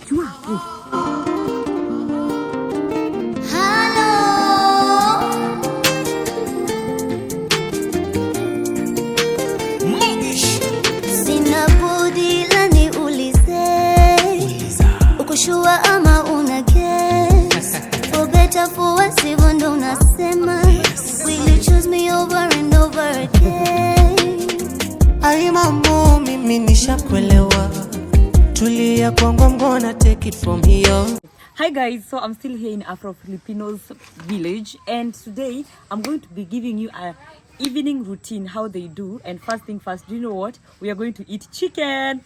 Sina budi la niulize, ukushua ama una guess? For better for worse, hivyo ndo unasema. Will you choose me over and over again? Ai mambo mimi nishakuelewa. Tulia kwangu, I'm gonna take it from here. Hi guys, so I'm still here in Afro-Filipinos village, and today I'm going to be giving you a evening routine, how they do. And first thing first, do you know what? We are going to eat chicken.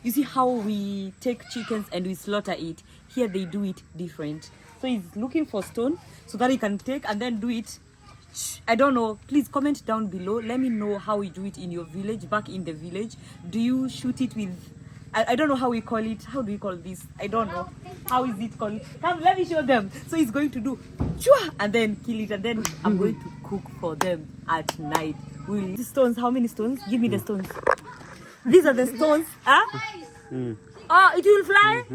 You see how we take chickens and we slaughter it? Here they do it different. So he's looking for stone so that he can take and then do it. I don't know, please comment down below. Let me know how we do it in your village, back in the village. Do you shoot it with, I don't know how we call it. How do we call this? I don't know. How is it called? Come, let me show them. So he's going to do and then kill it, and then I'm going to cook for them at night. The stones, how many stones? Give me the stones. These are the stones. Huh? Oh, it will fly?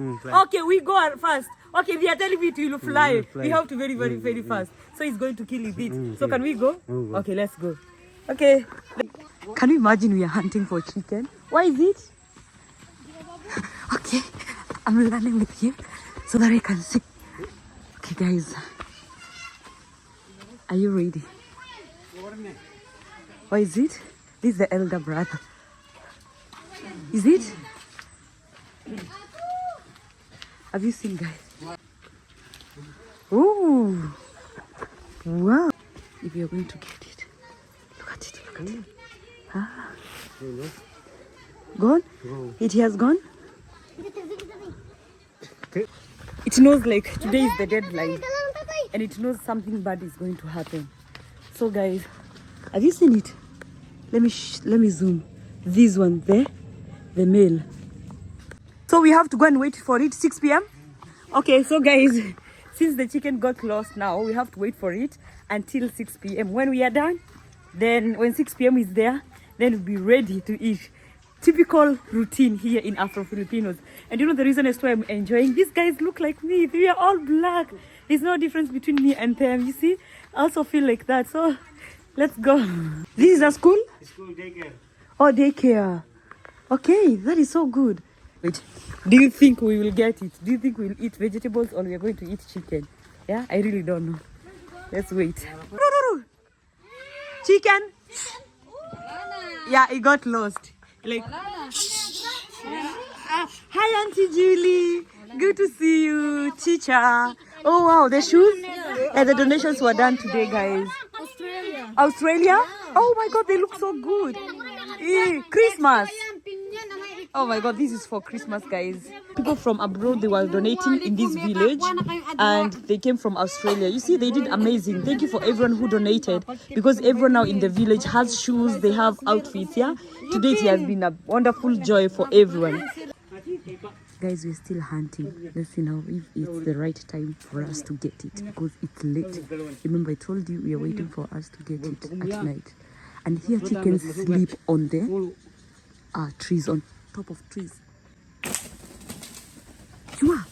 Okay, we go first. Okay, they are telling me it will fly. We have to very fast. So he's going to kill it. So can we go? Okay, let's go. Okay. Can you imagine we are hunting for chicken? Why is it? Okay, I'm running with you so that I can see. Okay, guys, are you ready? What is it? This is the elder brother. Is it? Have you seen, guys? Oh, wow! If you're going to get it, look at it, look at it. Ah, gone? It has gone. It knows like today is the deadline, and it knows something bad is going to happen. So guys, have you seen it? Let me zoom. This one there, the male. So we have to go and wait for it 6 p.m. Okay, so guys, since the chicken got lost now, we have to wait for it until 6 p.m. When we are done, then when 6 p.m. is there, then we'll be ready to eat. Typical routine here in Afro-Filipinos. And you know the reason as to why I'm enjoying? These guys look like me. We are all black. There's no difference between me and them. You see? I also feel like that. So let's go. This is a school? School daycare. Oh, daycare. Okay, that is so good. Wait, do you think we will get it? Do you think we'll eat vegetables or we are going to eat chicken? Yeah, I really don't know. Let's wait. Chicken? Yeah, it got lost. Like, hi Auntie Julie, good to see you, teacher. Oh wow, the shoes and the donations were done today, guys. Australia? Oh my god, they look so good. Christmas. Oh my god, this is for Christmas, guys. People from abroad, they were donating in this village, and they came from Australia. You see, they did amazing. Thank you for everyone who donated, because everyone now in the village has shoes, they have outfits. Yeah, today it has been a wonderful joy for everyone. Guys, we're still hunting. Let's see now if it's the right time for us to get it, because it's late. Remember, I told you we are waiting for us to get it at night. And here chickens sleep on the trees, on top of trees.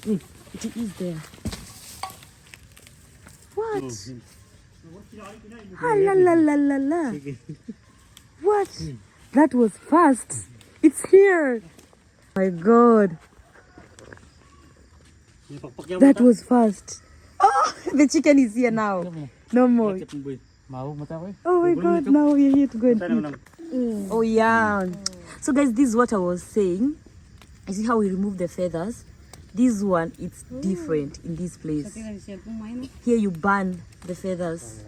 It is there. What? La la la la la. What? That was fast. It's here. My god. That was fast. Oh, the chicken is here now. No more. Oh my god, now we're here to go and eat. Oh yeah. So guys, this is what I was saying. You see how we remove the feathers? This one, it's different in this place. Here you burn the feathers.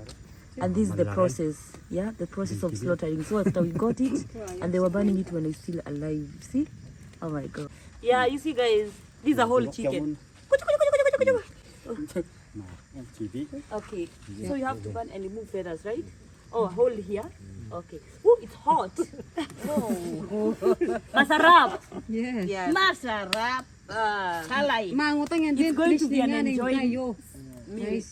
And this is the process. Yeah, the process of slaughtering. So after we got it, and they were burning it when it's still alive. See? Oh my god. Yeah, you see guys, this is a whole chicken. Okay, so you have to burn and remove feathers, right? Oh, hold here. Okay. Oh, it's hot. Oh. Masarap. Yes. Masarap. It's going to be an enjoying meal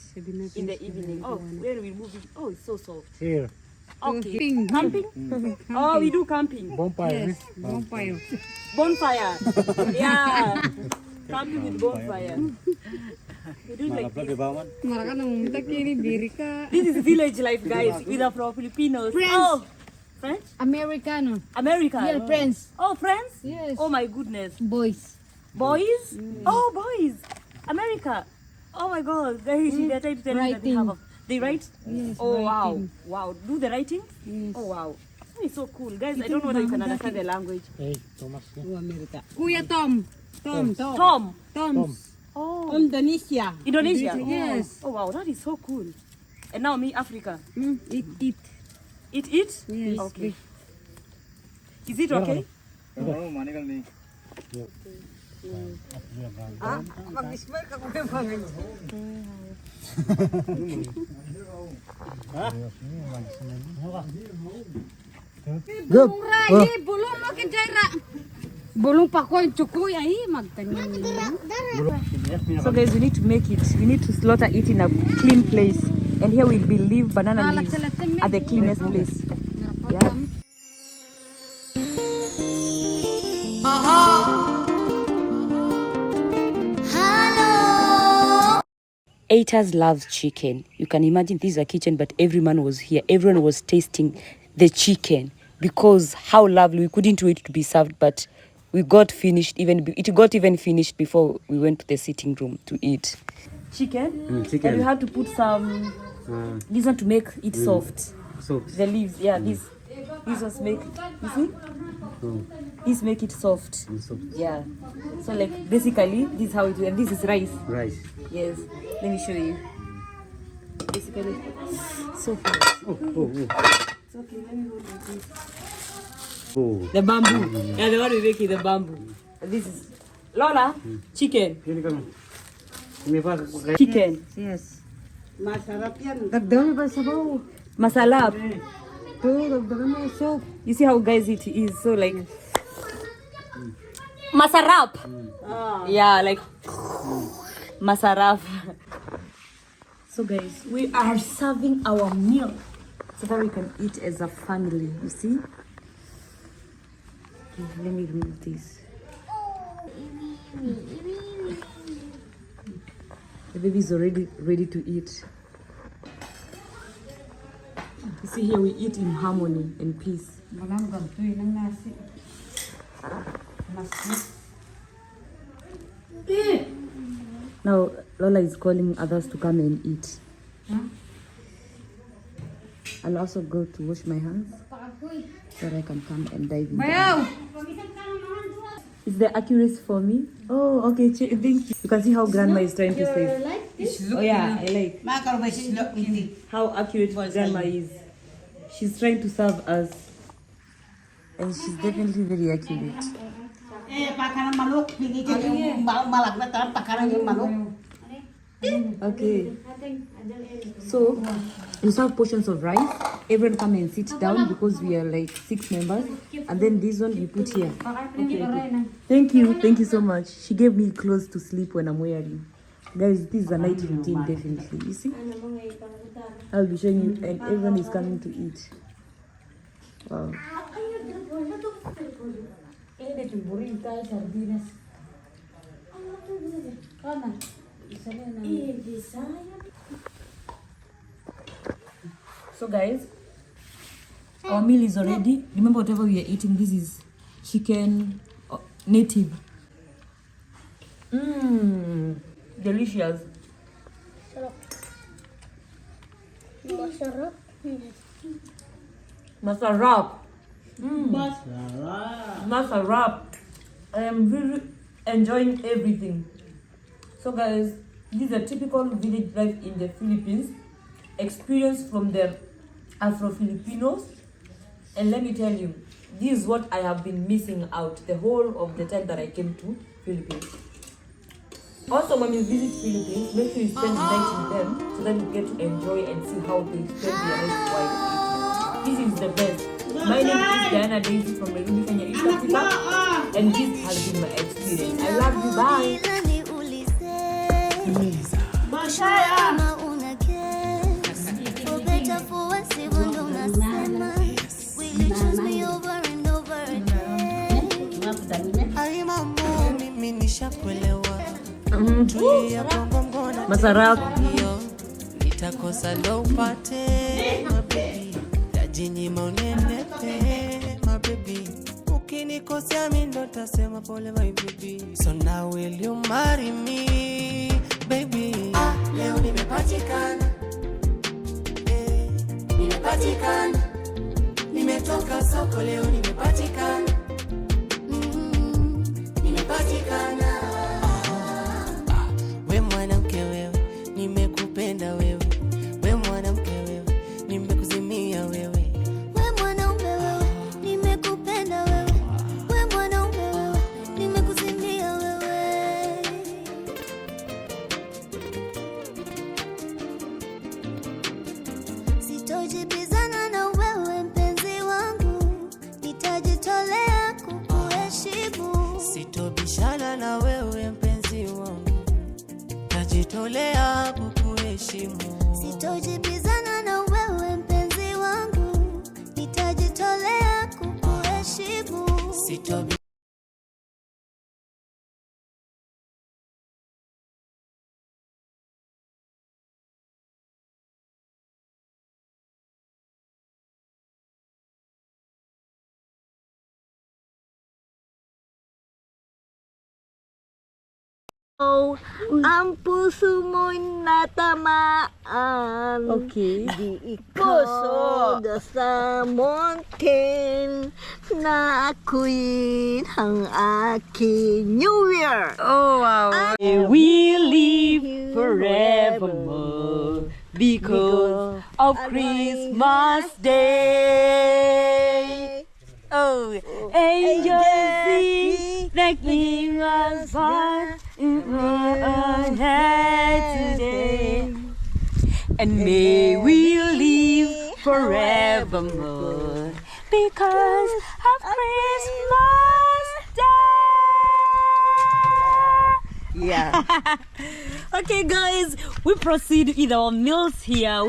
in the evening. Oh, where we move it? Oh, it's so soft. Here. Okay. Camping? Oh, we do camping. Bonfire. Bonfire. Bonfire. Yeah. Camping with bonfire. We do like this. Maraka nung takini diri ka. This is village life, guys, with Afro Filipinos. Friends. Oh, French? Americano. America. Yeah, friends. Oh, friends? Yes. Oh my goodness. Boys. Boys? Oh, boys. America. Oh my God. They're trying to tell me that they have a... They write? Yes. Oh, wow. writing. Wow. Do the writing? Yes. Oh, wow. It's so cool. Guys, I don't know whether you can understand the language. Hey, Thomas. America. Kuya Tom. Tom. Tom. Toms. Oh. Indonesia. Indonesia? Yes. Oh, wow. That is so cool. And now me, Africa. Eat. Eat? Yes. Okay. Is it okay? Good. Bulong mo kay Jaira. Bulong pa ko chukoy ay magtanim. So guys, we need to make it. We need to slaughter it in a clean place. And here we'll be leave banana leaves at the cleanest place. Yeah. Aetas loves chicken. You can imagine this is a kitchen, but every man was here. Everyone was tasting the chicken because how lovely. We couldn't wait to be served, but we got finished. It got even finished before we went to the sitting room to eat. Chicken? Chicken. And we had to put some this one to make it soft. Soft. The leaves, yeah, this was make, you see? This make it soft. Soft. Yeah. So like basically this is how it is. And this is rice. Rice. Yes. Let me show you. Basically so fast. Oh. It's okay, let me hold like this. Oh. The bamboo. Yeah, the one we make is the bamboo. This is Lola, chicken. Chicken. Yes. Masarap yan. Dagdagan ba sabaw? Masalap. To dagdagan mo soup. You see how guys it is so like masarap. Yeah, like masarap. So guys, we are serving our meal so that we can eat as a family. You see? Okay, let me remove this. The baby is already ready to eat. You see here we eat in harmony and peace. Malam gantoy ng nasi. Now Lola is calling others to come and eat. I'll also go to wash my hands so that I can come and dive in. Bayaw! Is the accuracy for me? Oh, okay. Thank you. You can see how grandma is trying to say. Oh yeah, I like how accurate grandma is. She's trying to serve us, and she's definitely very accurate. Okay. So we serve portions of rice. Everyone come and sit down because we are like 6 members, and then this one you put here. Okay. Thank you so much. She gave me clothes to sleep when I'm wearing. Guys, this is a night routine definitely. You see? I'll be showing you, and everyone is coming to eat. Wow. So guys, our meal is already. Remember, whatever we are eating, this is chicken native. Delicious. Masarap. Masarap. I am really enjoying everything. So guys, this is a typical village life in the Philippines, experience from the Afro-Filipinos. And let me tell you, this is what I have been missing out the whole of the time that I came to Philippines. Also, when you visit Philippines, make sure you spend the night with them so that you get to enjoy and see how they spend their night while eating. This is the best. My name is Diana Daisy from Nairobi, Kenya, East Africa, and this has been my experience. I love you. Bye. Kama una care, for better for worse, even though nishakuelewa. Tulia bongo mgona Masarap. hiyo nitakosa ndo upate mabebi, tajinyima unenepe mabebi, ukinikosea mi ndo tasema pole my baby. So now will you marry me baby? Leo nimepatikana, nimepatikana, nimetoka soko leo nimepatikana, nimepatikana. We mwanamke wewe, nimekupenda wewe. We mwanamke wewe, nimekuzimia wewe. We mwanaume wewe, nimekupenda wewe. We mwanaume wewe, nimekuzimia wewe. Sitojibizana na wewe mpenzi wangu, nitajitolea kukuheshimu. Sitobishana na wewe mpenzi wangu, tajitolea kukuheshimu. Sitojibizana na wewe mpenzi wangu, nitajitolea kukuheshimu. Sitobi Ang puso mo'y natamaan. Okay. Di ikaw sa mountain na ako'y ang aking New Year. Oh wow. We live forevermore because of Christmas Day. Oh, angels sing like King was born in our head today, and may we live forevermore because of Christmas Day. Yeah. Okay, guys, we proceed with our meals here.